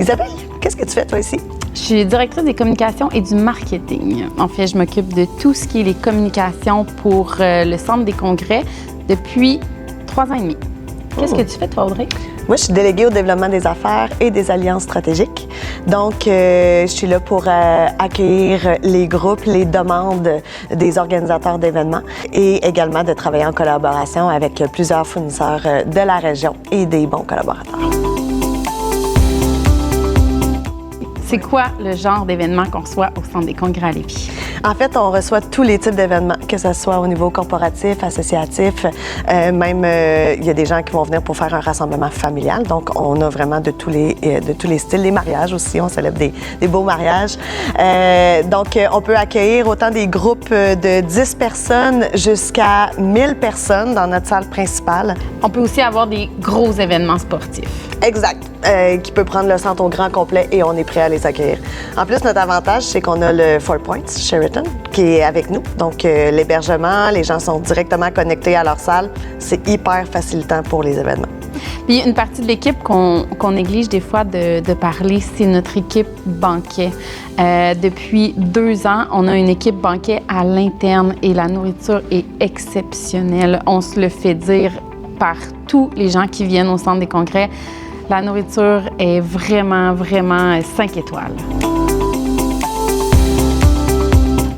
Isabelle, qu'est-ce que tu fais toi ici? Je suis directrice des communications et du marketing. En fait, je m'occupe de tout ce qui est les communications pour le Centre des congrès depuis 3 ans et demi. Qu'est-ce que tu fais, toi, Audrey? Moi, je suis déléguée au développement des affaires et des alliances stratégiques. Donc, je suis là pour accueillir les groupes, les demandes des organisateurs d'événements et également de travailler en collaboration avec plusieurs fournisseurs de la région et des bons collaborateurs. C'est quoi le genre d'événement qu'on reçoit au Centre des congrès à Lévis? En fait, on reçoit tous les types d'événements, que ce soit au niveau corporatif, associatif, même il y a des gens qui vont venir pour faire un rassemblement familial. Donc, on a vraiment de tous les styles. Les mariages aussi, on célèbre des beaux mariages. Donc, on peut accueillir autant des groupes de 10 personnes jusqu'à 1000 personnes dans notre salle principale. On peut aussi avoir des gros événements sportifs. Exact. Qui peut prendre le centre au grand complet et on est prêt à les accueillir. En plus, notre avantage, c'est qu'on a le Four Points Sheraton qui est avec nous. Donc, l'hébergement, les gens sont directement connectés à leur salle. C'est hyper facilitant pour les événements. Puis, une partie de l'équipe qu'on néglige des fois de parler, c'est notre équipe banquet. Depuis 2 ans, on a une équipe banquet à l'interne et la nourriture est exceptionnelle. On se le fait dire par tous les gens qui viennent au Centre des congrès. La nourriture est vraiment, vraiment 5 étoiles.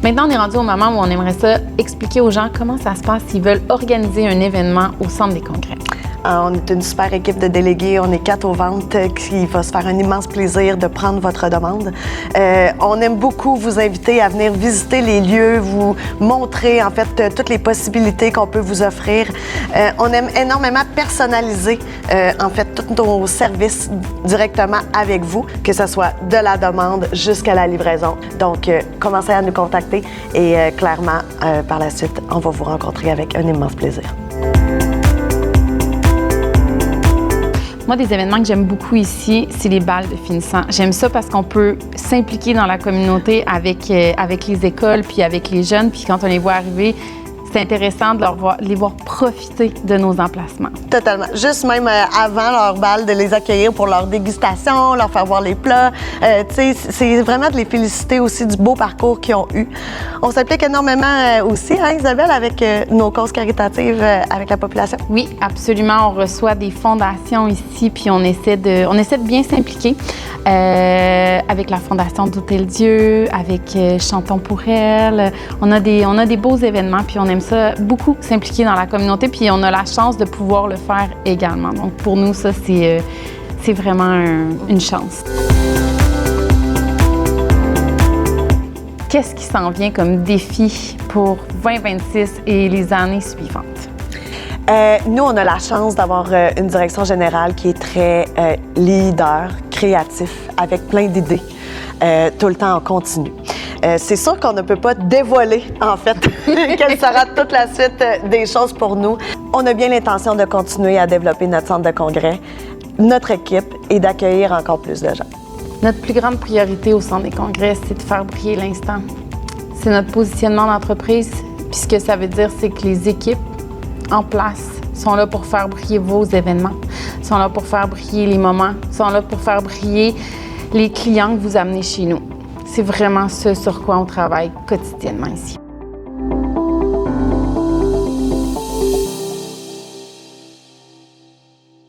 Maintenant, on est rendu au moment où on aimerait ça expliquer aux gens comment ça se passe s'ils veulent organiser un événement au Centre des congrès. On est une super équipe de délégués. On est 4 aux ventes qui va se faire un immense plaisir de prendre votre demande. On aime beaucoup vous inviter à venir visiter les lieux, vous montrer en fait toutes les possibilités qu'on peut vous offrir. On aime énormément personnaliser en fait tous nos services directement avec vous, que ce soit de la demande jusqu'à la livraison. Donc, commencez à nous contacter et clairement, par la suite, on va vous rencontrer avec un immense plaisir. Moi, des événements que j'aime beaucoup ici, c'est les bals de finissants. J'aime ça parce qu'on peut s'impliquer dans la communauté avec les écoles puis avec les jeunes. Puis quand on les voit arriver, c'est intéressant de les voir profiter de nos emplacements. Totalement. Juste même avant leur bal, de les accueillir pour leur dégustation, leur faire voir les plats. C'est vraiment de les féliciter aussi du beau parcours qu'ils ont eu. On s'implique énormément aussi, hein, Isabelle, avec nos causes caritatives avec la population. Oui, absolument. On reçoit des fondations ici, puis on essaie de bien s'impliquer avec la Fondation d'Hôtel-Dieu, avec Chantons pour elle. On a des beaux événements, puis on aime ça beaucoup s'impliquer dans la communauté, puis on a la chance de pouvoir le faire également. Donc pour nous, ça, c'est vraiment une chance. Qu'est-ce qui s'en vient comme défi pour 2026 et les années suivantes? Nous, on a la chance d'avoir une direction générale qui est très leader, créatif, avec plein d'idées, tout le temps en continu. C'est sûr qu'on ne peut pas dévoiler, en fait, quelle sera toute la suite des choses pour nous. On a bien l'intention de continuer à développer notre centre de congrès, notre équipe et d'accueillir encore plus de gens. Notre plus grande priorité au Centre des congrès, c'est de faire briller l'instant. C'est notre positionnement d'entreprise. Puis ce que ça veut dire, c'est que les équipes en place sont là pour faire briller vos événements, sont là pour faire briller les moments, sont là pour faire briller les clients que vous amenez chez nous. C'est vraiment ce sur quoi on travaille quotidiennement ici.